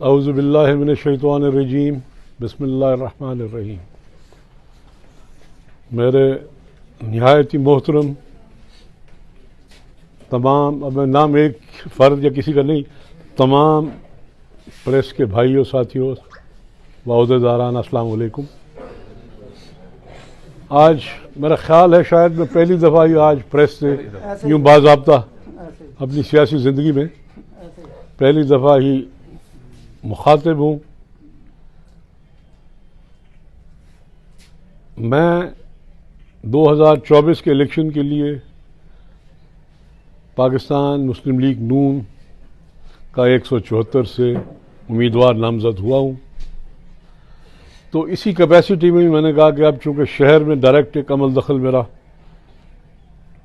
औज़ु बिल्लाहि मिनश्शैतानिर्रजीम बिस्मिल्लाहिर्रहमानिर्रहीम। मेरे निहायत ही मोहतरम तमाम, अब मैं नाम एक फ़र्द या किसी का नहीं, तमाम प्रेस के भाइयों साथियों व ओहदेदारान, अस्सलाम वालेकुम। आज मेरा ख्याल है शायद मैं पहली दफ़ा ही आज प्रेस से यूँ बाज़ाब्ता अपनी सियासी ज़िंदगी में पहली दफ़ा ही मुखातिब हूँ। मैं 2024 के इलेक्शन के लिए पाकिस्तान मुस्लिम लीग नून का 174 से उम्मीदवार नामज़द हुआ हूँ। तो इसी कैपेसिटी में मैंने कहा कि अब चूँकि शहर में डायरेक्ट एक अमल दखल मेरा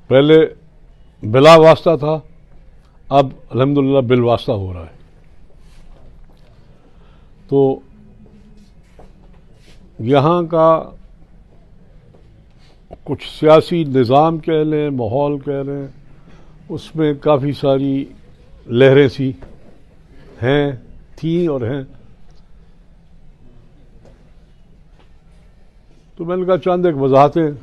पहले बिला वास्ता था, अब अल्हम्दुलिल्लाह बिल वास्ता हो रहा है। तो यहाँ का कुछ सियासी निज़ाम कह लें, माहौल कह लें, उसमें काफ़ी सारी लहरें सी हैं, थी और हैं। तो मैंने कहा चंद एक वजाहतें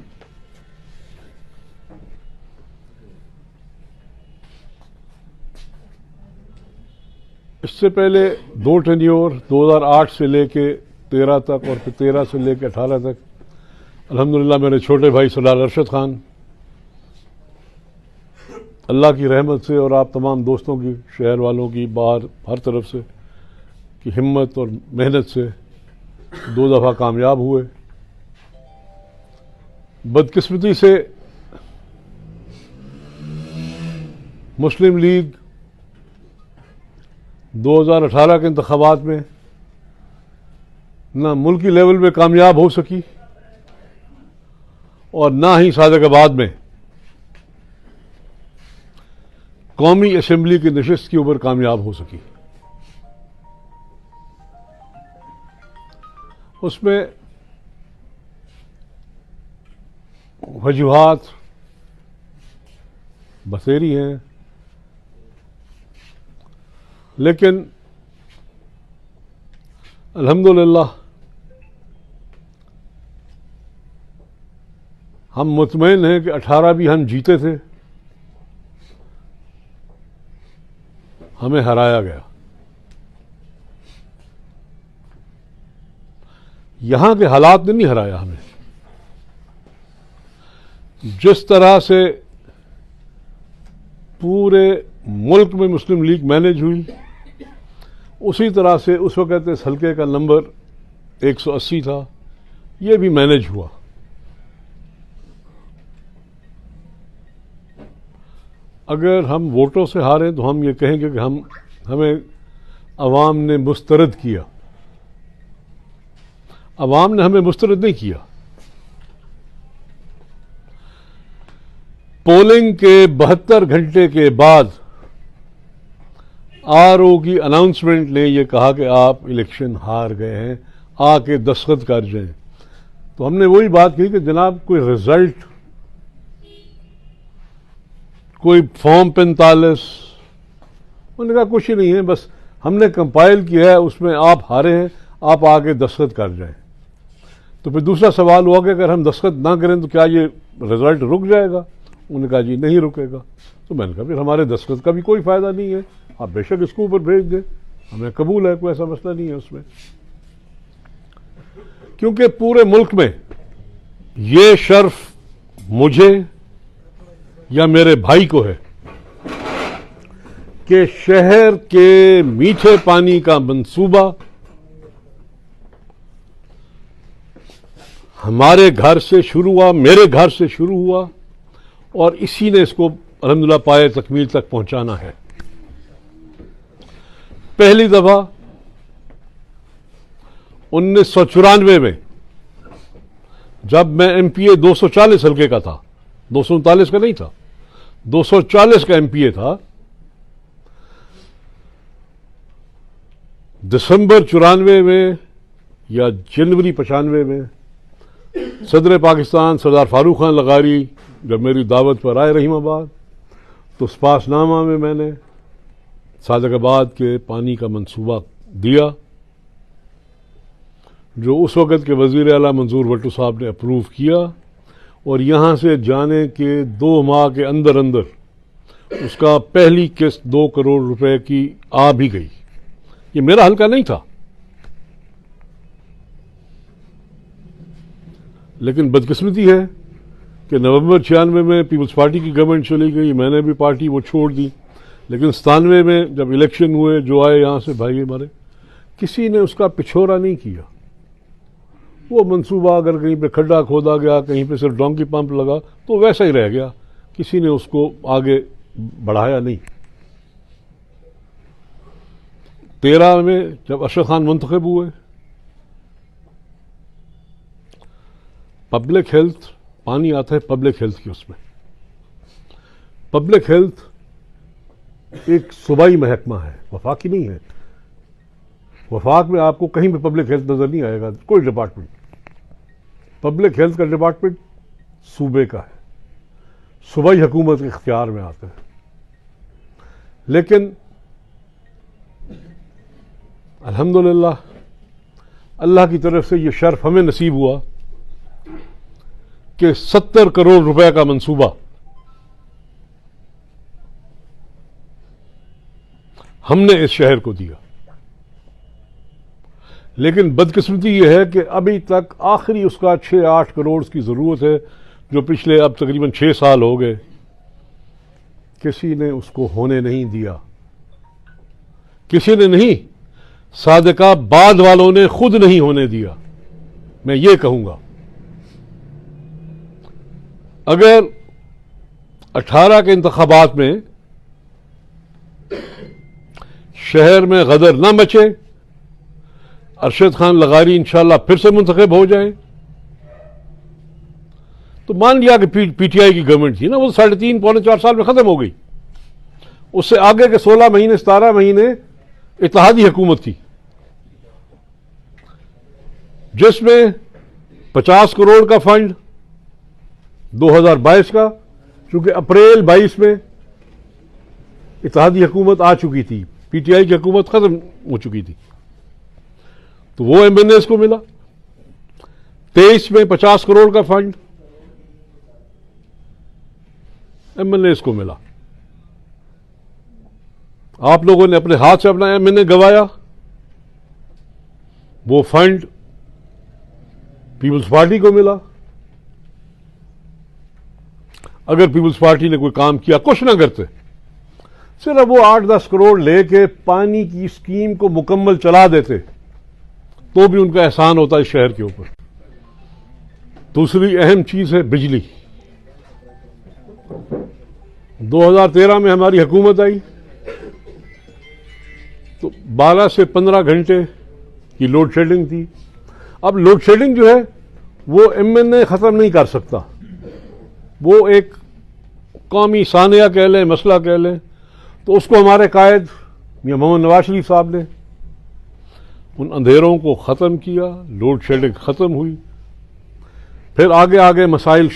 इससे पहले दो टेन्योर 2008 से लेके 13 तक और फिर 13 से लेके 18 तक अल्हम्दुलिल्लाह मेरे छोटे भाई सरदार अरशद खान, अल्लाह की रहमत से और आप तमाम दोस्तों की, शहर वालों की, बाहर हर तरफ से की हिम्मत और मेहनत से 2 दफ़ा कामयाब हुए। बदकिस्मती से मुस्लिम लीग 2018 के इंतखाबात में ना मुल्की लेवल पे कामयाब हो सकी और ना ही सादिकाबाद में कौमी असेंबली की नशिस्त के ऊपर कामयाब हो सकी। उसमें वजूहात बसेरी हैं, लेकिन अल्हम्दुलिल्लाह हम मुतमईन हैं कि 18 भी हम जीते थे, हमें हराया गया। यहां के हालात ने नहीं हराया हमें। जिस तरह से पूरे मुल्क में मुस्लिम लीग मैनेज हुई, उसी तरह से उस वक़्त इस हल्के का नंबर 180 था, ये भी मैनेज हुआ। अगर हम वोटों से हारे तो हम ये कहेंगे कि हमें अवाम ने मुस्तरद किया। अवाम ने हमें मुस्तरद नहीं किया। पोलिंग के 72 घंटे के बाद आरओ की अनाउंसमेंट ने यह कहा कि आप इलेक्शन हार गए हैं, आके दस्तखत कर जाएं। तो हमने वही बात की कि जनाब कोई रिजल्ट, कोई फॉर्म 45, उन्होंने कहा कुछ ही नहीं है, बस हमने कंपाइल किया है, उसमें आप हारे हैं, आप आके दस्तखत कर जाएं। तो फिर दूसरा सवाल हुआ कि अगर हम दस्तखत ना करें तो क्या ये रिजल्ट रुक जाएगा? उन्होंने कहा जी नहीं रुकेगा। तो मैंने कहा फिर हमारे दस्तखत का भी कोई फायदा नहीं है, आप बेशक इसको ऊपर भेज दें, हमें कबूल है, कोई ऐसा मसला नहीं है उसमें। क्योंकि पूरे मुल्क में ये शर्फ मुझे या मेरे भाई को है कि शहर के मीठे पानी का मंसूबा हमारे घर से शुरू हुआ, मेरे घर से शुरू हुआ, और इसी ने इसको अल्हम्दुलिल्लाह पाए तकमील तक पहुंचाना है। पहली दफा 1994 में जब मैं एमपीए 240 हल्के का था, 239 का नहीं था, 240 का एमपीए था, दिसंबर 94 में या जनवरी 95 में सदर पाकिस्तान सरदार फारूक खान लगारी जब मेरी दावत पर आए रहीमाबाद, तो स्पासनामा में मैंने सादिकाबाद के पानी का मंसूबा दिया, जो उस वक़्त के वज़ीर आला मंजूर भट्टो साहब ने अप्रूव किया, और यहाँ से जाने के 2 माह के अंदर अंदर उसका पहली किस्त 2 करोड़ रुपए की आ भी गई। ये मेरा हल्का नहीं था, लेकिन बदकिस्मती है कि नवंबर 96 में पीपल्स पार्टी की गवर्नमेंट चली गई, मैंने भी पार्टी वो छोड़ दी। लेकिन 97 में जब इलेक्शन हुए, जो आए यहाँ से भाई हमारे, किसी ने उसका पिछोरा नहीं किया। वो मंसूबा अगर कहीं पे खड्डा खोदा गया, कहीं पे सिर्फ डोंकी पंप लगा, तो वैसा ही रह गया, किसी ने उसको आगे बढ़ाया नहीं। 13 में जब अशरफ खान मुंतखब हुए, पब्लिक हेल्थ, पानी आता है पब्लिक हेल्थ की, उसमें पब्लिक हेल्थ एक सूबाई महकमा है, वफाकी नहीं है। वफाक में आपको कहीं भी पब्लिक हेल्थ नजर नहीं आएगा, कोई डिपार्टमेंट। पब्लिक हेल्थ का डिपार्टमेंट सूबे का है, सूबाई हुकूमत के इख्तियार में आता है। लेकिन अल्हम्दुलिल्लाह अल्लाह की तरफ से ये शर्फ हमें नसीब हुआ कि 70 करोड़ रुपए का मंसूबा हमने इस शहर को दिया। लेकिन बदकिस्मती यह है कि अभी तक आखिरी उसका 6-8 करोड़ की जरूरत है, जो पिछले अब तकरीबन 6 साल हो गए किसी ने उसको होने नहीं दिया। किसी ने नहीं, सादिकाबाद वालों ने खुद नहीं होने दिया। मैं ये कहूंगा, अगर 18 के इंतखाबात में शहर में गदर न मचे, अरशद खान लगारी इंशाल्लाह फिर से मुंतखब हो जाए, तो मान लिया कि पीटीआई की गवर्नमेंट थी ना, वो 3.5 पौने 4 साल में खत्म हो गई। उससे आगे के 16 महीने 17 महीने इत्तेहादी हुकूमत थी, जिसमें 50 करोड़ का फंड 2022 का, चूंकि अप्रैल 22 में इत्तेहादी हुकूमत आ चुकी थी, पीटीआई की हुकूमत खत्म हो चुकी थी, तो वो एमएनएस को मिला। 23 में 50 करोड़ का फंड एमएनएस को मिला। आप लोगों ने अपने हाथ से अपना एमएनए गवाया, वो फंड पीपल्स पार्टी को मिला। अगर पीपल्स पार्टी ने कोई काम किया, कुछ ना करते, सिर्फ वो 8-10 करोड़ लेके पानी की स्कीम को मुकम्मल चला देते, तो भी उनका एहसान होता है शहर के ऊपर। दूसरी अहम चीज है बिजली। 2013 में हमारी हुकूमत आई तो 12 से 15 घंटे की लोड शेडिंग थी। अब लोड शेडिंग जो है वो एमएनए खत्म नहीं कर सकता, वो एक कौमी सानिया कह लें, मसला कह लें। तो उसको हमारे कायद मियां मोहम्मद नवाज शरीफ साहब ने उन अंधेरों को ख़त्म किया, लोड शेडिंग ख़त्म हुई। फिर आगे आगे मसाइल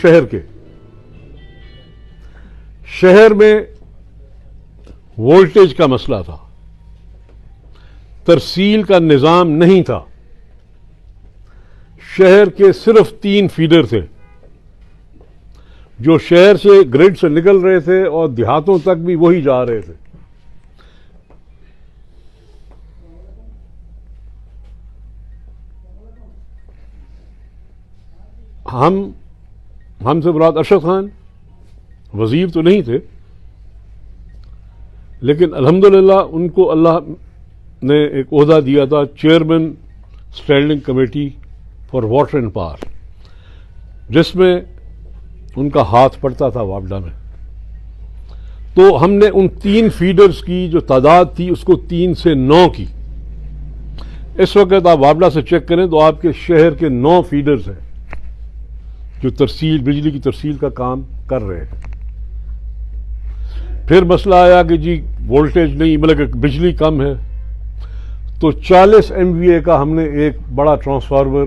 शहर में वोल्टेज का मसला था, तरसील का निज़ाम नहीं था। शहर के सिर्फ 3 फीडर थे जो शहर से ग्रिड से निकल रहे थे और देहातों तक भी वही जा रहे थे। हमसे मुराद अरशद खान वजीर तो नहीं थे, लेकिन अल्हम्दुलिल्लाह उनको अल्लाह ने एक ओहदा दिया था, chairman standing committee for water and power, जिसमें उनका हाथ पड़ता था वापडा में। तो हमने उन 3 फीडर्स की जो तादाद थी उसको 3 से 9 की। इस वक्त आप वापडा से चेक करें तो आपके शहर के 9 फीडर्स हैं जो तरसील, बिजली की तरसील का काम कर रहे हैं। फिर मसला आया कि जी वोल्टेज नहीं, मतलब बिजली कम है, तो 40 MVA का हमने एक बड़ा ट्रांसफार्मर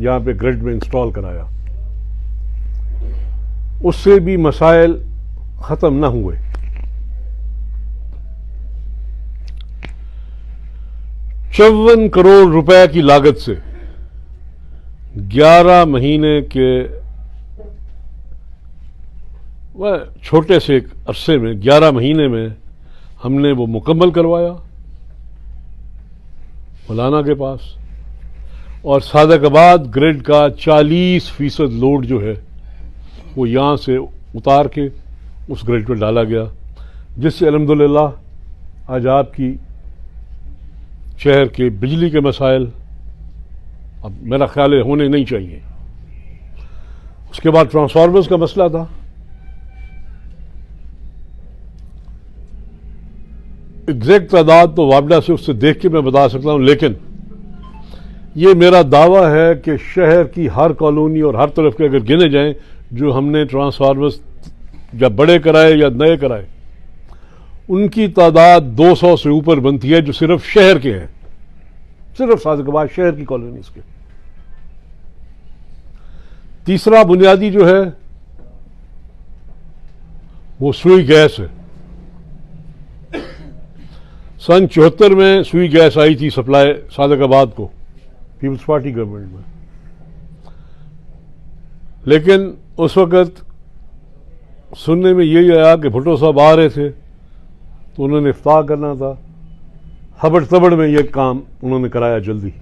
यहां पे ग्रिड में इंस्टॉल कराया। उससे भी मसाइल खत्म ना हुए। 54 करोड़ रुपए की लागत से 11 महीने के वह छोटे से एक अरसे में 11 महीने में हमने वो मुकम्मल करवाया मौलाना के पास। और सादकाबाद ग्रिड का 40% लोड जो है वो यहाँ से उतार के उस ग्रिड पर डाला गया, जिससे अल्हम्दुलिल्लाह आज आपकी शहर के बिजली के मसाइल अब मेरा ख्याल है होने नहीं चाहिए। उसके बाद ट्रांसफार्मर्स का मसला था। एग्जैक्ट तादाद तो वापडा से उससे देख के मैं बता सकता हूं, लेकिन ये मेरा दावा है कि शहर की हर कॉलोनी और हर तरफ के अगर गिने जाएं जो हमने ट्रांसफार्मर्स या बड़े कराए या नए कराए, उनकी तादाद 200 से ऊपर बनती है जो सिर्फ शहर के हैं, सिर्फ सादकाबाद शहर की कॉलोनीज के। तीसरा बुनियादी जो है वो सुई गैस है। सन 74 में सुई गैस आई थी सप्लाई सादकाबाद को पीपल्स पार्टी गवर्नमेंट में, लेकिन उस वक्त सुनने में यही आया कि भुट्टो साहब आ रहे थे तो उन्होंने इफ्ताह करना था, हबड़ तबड़ में यह काम उन्होंने कराया जल्दी।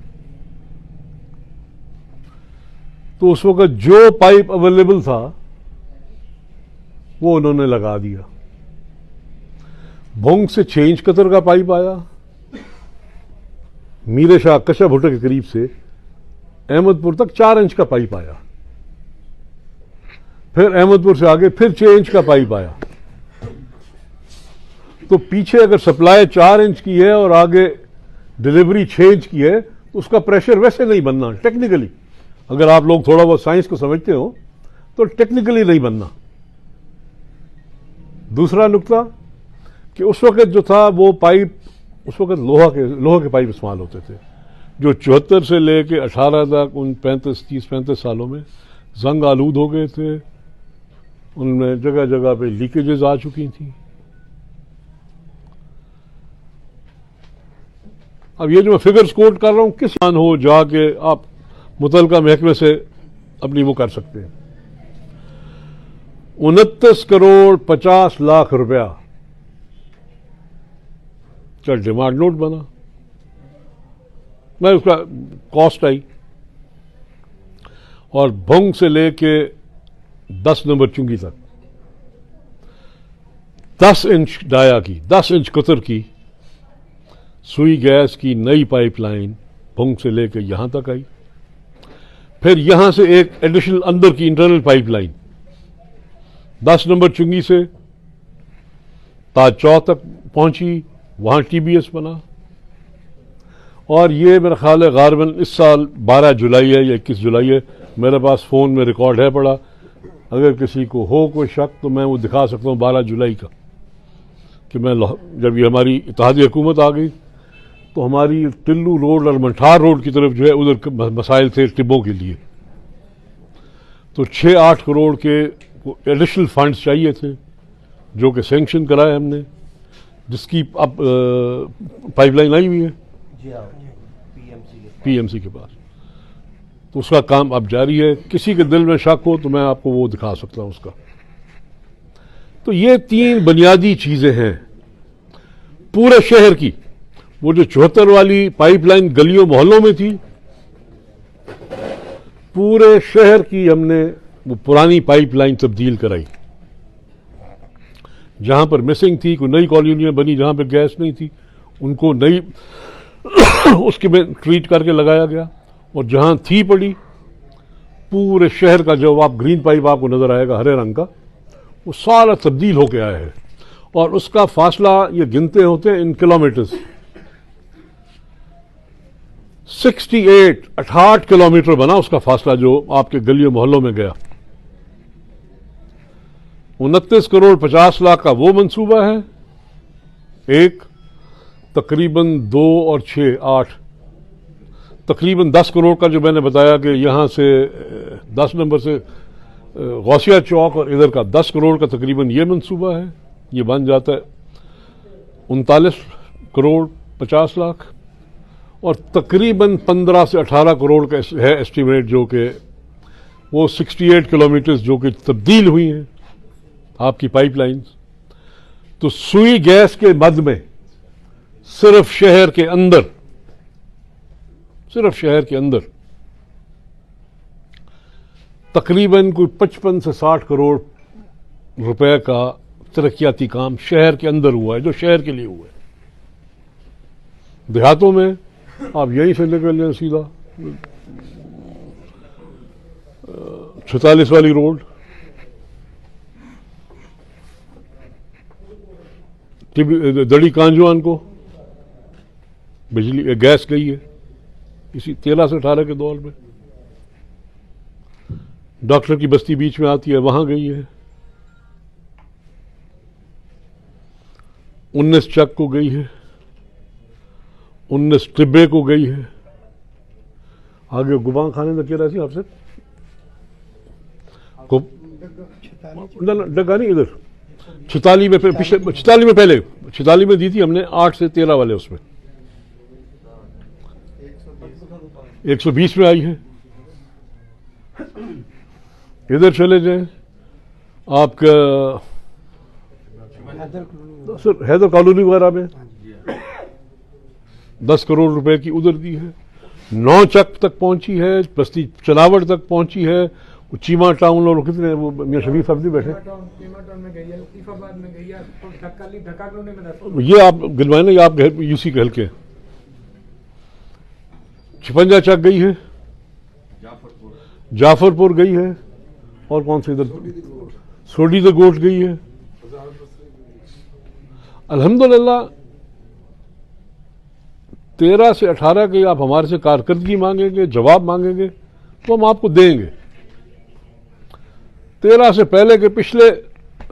तो उस वक्त जो पाइप अवेलेबल था वो उन्होंने लगा दिया। भोंग से 6 इंच कतर का पाइप आया, मीरे शाह कशा भुट्टो के करीब से अहमदपुर तक 4 इंच का पाइप आया, फिर अहमदपुर से आगे फिर 6 इंच का पाइप आया। तो पीछे अगर सप्लाई 4 इंच की है और आगे डिलीवरी 6 इंच की है तो उसका प्रेशर वैसे नहीं बनना टेक्निकली। अगर आप लोग थोड़ा बहुत साइंस को समझते हो तो टेक्निकली नहीं बनना। दूसरा नुकता कि उस वक्त जो था वो पाइप, उस वक्त लोहे के पाइप इस्तेमाल होते थे जो 74 से लेके 18 तक उन 30-35 सालों में जंग आलूद हो गए थे। उनमें जगह जगह पे लीकेजेस आ चुकी थी। अब ये जो मैं फिगर्स कोट कर रहा हूं, किस मान हो जाके आप मुतलका महकमे से अपनी वो कर सकते हैं। 29 करोड़ 50 लाख रुपया का डिमांड नोट बना, मैं उसका कॉस्ट आई, और भोंग से लेके 10 नंबर चुंगी तक 10 इंच डाया की, 10 इंच कतर की सुई गैस की नई पाइपलाइन भोंग से लेके यहां तक आई। फिर यहां से एक एडिशनल अंदर की इंटरनल पाइपलाइन 10 नंबर चुंगी से ताज चौक तक पहुंची, वहां टीबीएस बना। और ये मेरा ख्याल है गारबन इस साल 12 जुलाई है या 21 जुलाई है, मेरे पास फोन में रिकॉर्ड है पड़ा, अगर किसी को हो कोई शक तो मैं वो दिखा सकता हूं 12 जुलाई का, कि मैं जब ये हमारी इत्तेहादी हुकूमत आ गई तो हमारी टिल्लू रोड और मंठार रोड की तरफ जो है उधर मसाइल थे टिब्बों के लिए, तो 6-8 करोड़ के एडिशनल फंड्स चाहिए थे जो कि सैंक्शन कराए हमने, जिसकी अब पाइपलाइन आई हुई है पीएमसी के पास। तो उसका काम अब जारी है। किसी के दिल में शक हो तो मैं आपको वो दिखा सकता हूं उसका। तो ये 3 बुनियादी चीजें हैं पूरे शहर की। वो जो 74 वाली पाइपलाइन गलियों मोहल्लों में थी, पूरे शहर की हमने वो पुरानी पाइपलाइन तब्दील कराई। जहां पर मिसिंग थी, कोई नई कॉलोनियां बनी जहां पर गैस नहीं थी, उनको नई उसके में ट्रीट करके लगाया गया। और जहां थी पड़ी, पूरे शहर का जो आप ग्रीन पाइप आपको नजर आएगा हरे रंग का, वो सारा तब्दील होके आया है। और उसका फासला ये गिनते होते हैं इन किलोमीटर्स, 68 किलोमीटर बना उसका फासला जो आपके गलियों मोहल्लों में गया। 29 करोड़ 50 लाख का वो मंसूबा है एक, तकरीबन 2 और 6 8, तकरीबन 10 करोड़ का जो मैंने बताया कि यहां से 10 नंबर से गौसिया चौक और इधर का 10 करोड़ का तकरीबन ये मंसूबा है। ये बन जाता है 39 करोड़ 50 लाख। और तकरीबन 15 से 18 करोड़ का है एस्टिमेट, जो कि वो 68 किलोमीटर्स जो कि तब्दील हुई हैं आपकी पाइपलाइंस। तो सुई गैस के मद में सिर्फ शहर के अंदर तकरीबन कोई 55 से 60 करोड़ रुपए का तरक्याती काम शहर के अंदर हुआ है, जो शहर के लिए हुआ है। देहातों में आप यहीं से निकल जाए सीधा 46 वाली रोड, दड़ी कांजवान को बिजली गैस गई है इसी 13 से 18 के दौर में। डॉक्टर की बस्ती बीच में आती है, वहां गई है। 19 चक को गई है, 19 टिब्बे को गई है। आगे गुबां खाने में क्या रही आपसे डगा नहीं, इधर 46 में पिछले 46 में पहले 46 में दी थी हमने 8 से 13 वाले, उसमें 120 में आई है। इधर चले जाएं आपका सर हैदर कॉलोनी वगैरह में 10 करोड़ रुपए की उधर दी है। 9 चक तक पहुंची है, बस्ती चनावड़ तक पहुंची है, चीमा टाउन और कितने वो मियां शरीफ साहब भी बैठे, ये आप गिनवाए ना, ये आप यूसी के हल्के। 56 चक गई है, जाफरपुर गई है, और कौन सी इधर सोडी द गोट गई है। अल्हम्दुलिल्लाह 13 से 18 की आप हमारे से कारकर्दगी मांगेंगे, जवाब मांगेंगे तो हम आपको देंगे। 13 से पहले के पिछले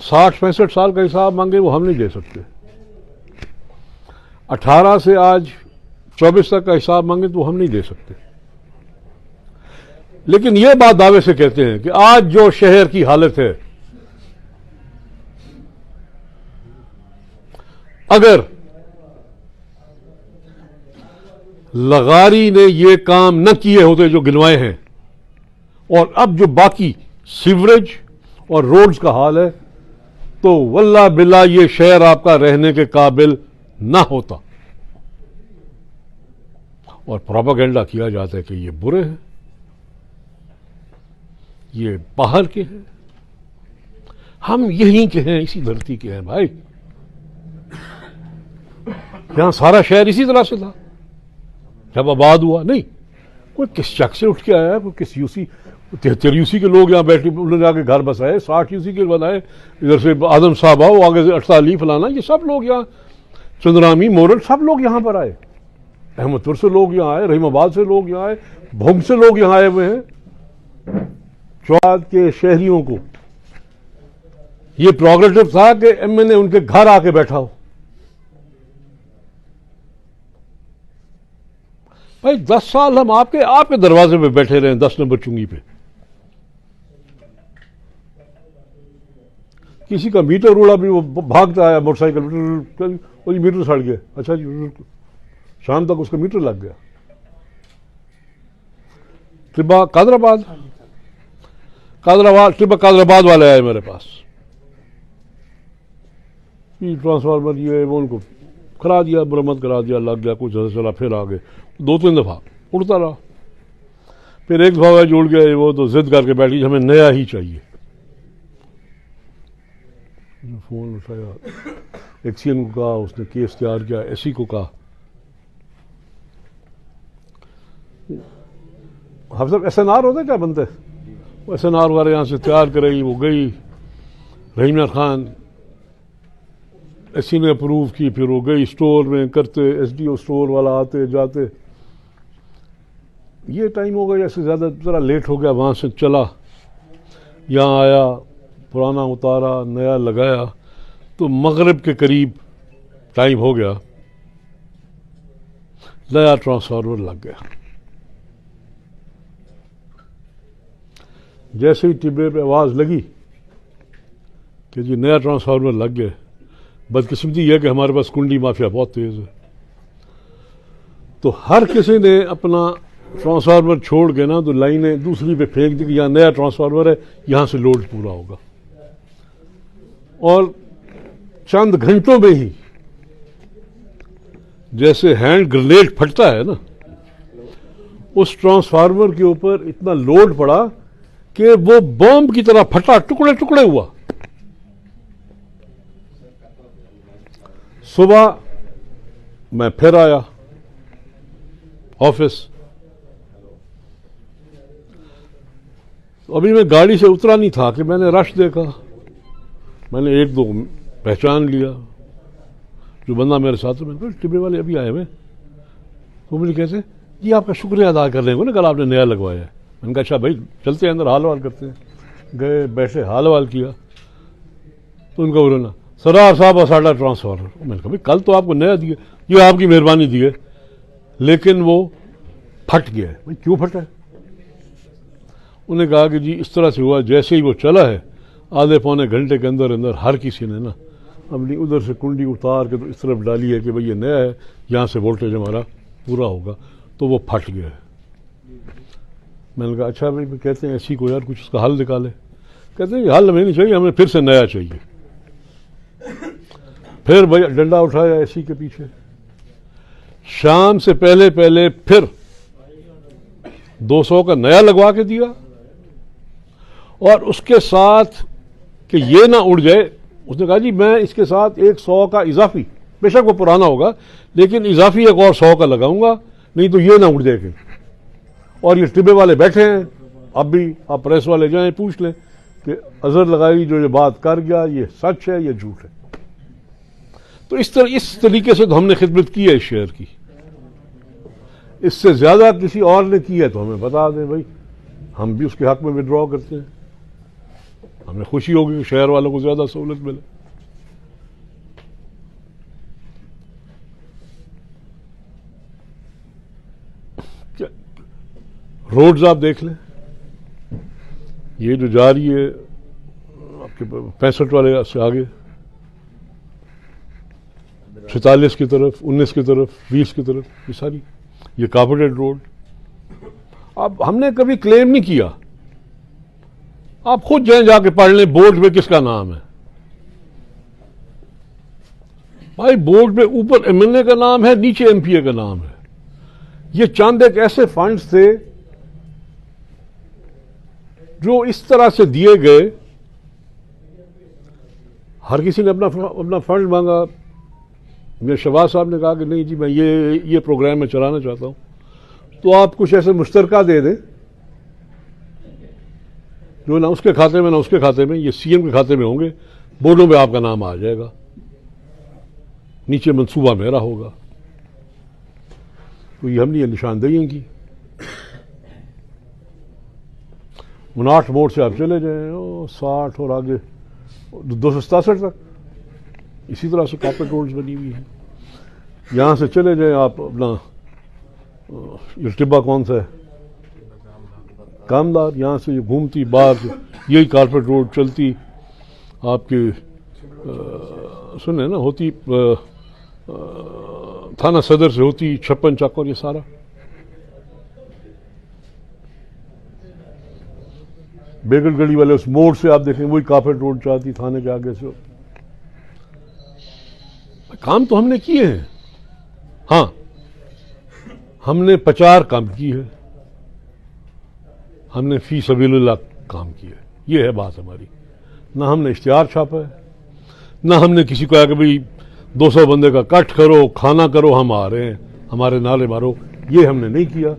60-65 साल का हिसाब मांगे वो हम नहीं दे सकते। 18 से आज 24 तक का हिसाब मांगे तो हम नहीं दे सकते। लेकिन यह बात दावे से कहते हैं कि आज जो शहर की हालत है, अगर लगारी ने ये काम न किए होते जो गिनवाए हैं, और अब जो बाकी सीवरेज और रोड्स का हाल है, तो वल्लाह बिल्लाह ये शहर आपका रहने के काबिल ना होता। और प्रोपेगेंडा किया जाता है कि ये बुरे हैं, ये बाहर के हैं। हम यहीं के हैं, इसी धरती के हैं भाई। यहां सारा शहर इसी तरह से था जब आबाद हुआ। नहीं, कोई किस चक से उठ के आया, कोई किस यूसी 73 यूसी के लोग यहां बैठे, उन्होंने जाके घर बसाए। 60 यूसी के बनाए, इधर से आदम साहब आओ, आगे से 48 फलाना, ये सब लोग यहाँ, चंद्रामी मोरल, सब लोग यहां पर आए। अहमदपुर से लोग यहाँ आए, रहीमाबाद से लोग यहाँ आए, भूंग से लोग यहाँ आए हुए हैं। चौहाद के शहरियों को ये प्रोग्रेटिव था कि एमएनए उनके घर आके बैठा हो। भाई 10 साल हम आपके दरवाजे पे बैठे रहे, 10 नंबर चुंगी पे। किसी का मीटर उड़ा भी, वो भागता आया मोटरसाइकिल, वो मीटर सड़ गया। अच्छा जी, शाम तक उसका मीटर लग गया। टिब्बा कादराबाद टिब्बा कादराबाद वाले आए मेरे पास, ट्रांसफार्मर ये वो उनको करा दिया, मरम्मत करा दिया, लग गया, कुछ चला, फिर आ गए। 2-3 दफा उड़ता रहा, फिर एक दफा जुड़ गया, वो तो जिद करके बैठी हमें नया ही चाहिए। फोन उठाया, एक्सीएन को कहा, उसने केस तैयार किया, एससी को कहा। हम सब एसएनआर होते क्या बनते, वो एसएनआर वाले यहाँ से तैयार करेगी, वो गई रहीम खान, एससी ने अप्रूव की, फिर वो गई स्टोर में करते, एसडीओ स्टोर वाला आते जाते। ये टाइम हो गया, जैसे ज़्यादा ज़रा लेट हो गया, वहाँ से चला, यहाँ आया, पुराना उतारा, नया लगाया, तो मगरिब के करीब टाइम हो गया, नया ट्रांसफार्मर लग गया। जैसे ही टिब्बे पे आवाज़ लगी कि जी नया ट्रांसफार्मर लग गया, बदकिस्मती यह कि हमारे पास कुंडी माफिया बहुत तेज़ है। तो हर किसी ने अपना ट्रांसफार्मर छोड़ के ना तो लाइनें दूसरी पे फेंक दी कि यहाँ नया ट्रांसफार्मर है, यहाँ से लोड पूरा होगा। और चंद घंटों में ही जैसे हैंड ग्रेनेड फटता है ना, उस ट्रांसफार्मर के ऊपर इतना लोड पड़ा कि वो बॉम्ब की तरह फटा, टुकड़े टुकड़े हुआ। सुबह मैं फिर आया ऑफिस, अभी मैं गाड़ी से उतरा नहीं था कि मैंने रश देखा। मैंने एक दो पहचान लिया, जो बंदा मेरे साथ, मैंने कहा टिब्बे वाले अभी आए हुए। वो मुझे कहते जी आपका शुक्रिया अदा कर रहे हो ना, कल आपने नया लगवाया है। मैंने कहा अच्छा भाई चलते हैं अंदर, हाल वाल करते हैं। गए, बैठे, हाल वाल किया तो उनका बोलना सरदार साहब साढ़ा ट्रांसफार्मर। मैंने कहा भाई कल तो आपको नया दिए, ये आपकी मेहरबानी दी है, लेकिन वो फट गया है। भाई क्यों फटा है? उन्होंने कहा कि जी इस तरह से हुआ, जैसे ही वो चला है आधे पौने घंटे के अंदर अंदर हर किसी ने ना अपनी उधर से कुंडी उतार के तो इस तरफ डाली है कि भाई ये नया है, यहाँ से वोल्टेज हमारा पूरा होगा, तो वो फट गया है। मैंने कहा अच्छा भाई, कहते हैं ऐसी को यार कुछ उसका हल निकाले। कहते हैं हल हमें नहीं चाहिए, हमें फिर से नया चाहिए। फिर भाई डंडा उठाया एसी के पीछे, शाम से पहले पहले फिर 200 का नया लगवा के दिया, और उसके साथ कि ये ना उड़ जाए, उसने कहा जी मैं इसके साथ 100 का इजाफी, बेशक वो पुराना होगा लेकिन इजाफी एक और 100 का लगाऊंगा, नहीं तो ये ना उड़ जाए। और ये टिब्बे वाले बैठे हैं, अब भी आप प्रेस वाले जाएं पूछ लें कि अजहर लगाई जो ये बात कर गया ये सच है, ये झूठ है। तो इस तरीके से तो हमने खिदमत की है इस शहर की। इससे ज्यादा किसी और ने की है तो हमें बता दें भाई, हम भी उसके हक में विड्रॉ करते हैं। हमें खुशी होगी कि शहर वालों को ज्यादा सहूलत मिले। रोड्स आप देख लें, ये जो जा रही है आपके 65 वाले से आगे 46 की तरफ, 19 की तरफ, 20 की तरफ, ये सारी ये कार्पोरेटेड रोड। अब हमने कभी क्लेम नहीं किया, आप खुद जाएं जाके पढ़ लें बोर्ड में किसका नाम है। भाई बोर्ड में ऊपर एमएलए का नाम है, नीचे एमपीए का नाम है। ये चंद एक ऐसे फंड्स थे जो इस तरह से दिए गए, हर किसी ने अपना फंड मांगा। मेरे शहबाज साहब ने कहा कि नहीं जी मैं ये प्रोग्राम में चलाना चाहता हूं, तो आप कुछ ऐसे मुश्तरका दे दें जो ना उसके खाते में ना उसके खाते में, ये सीएम के खाते में होंगे, बोर्डों में आपका नाम आ जाएगा, नीचे मंसूबा मेरा होगा। तो ये हमने ये निशानदेही की। 59 मोड़ से आप चले जाएं 60 और आगे 267 तक इसी तरह से कार्पेट रोड्स बनी हुई है। यहां से चले जाएं आप अपना ये टिब्बा कौन सा है, कामदार, यहां से ये घूमती बाहर से यही कार्पेट रोड चलती आपकी सुने ना होती थाना सदर से होती 56 चक, और ये सारा बेगल गली वाले उस मोड़ से आप देखें वही कार्पेट रोड चाहती थाने के आगे से। काम तो हमने किए हैं, हाँ हमने 50 काम की है, हमने फी सबीलुल्लाह काम किया है, ये है बात हमारी। ना हमने इश्तिहार छापा है, ना हमने किसी को कहा कि भाई 200 बंदे का कट करो, खाना करो, हम आ रहे हैं, हमारे नाले मारो, ये हमने नहीं किया।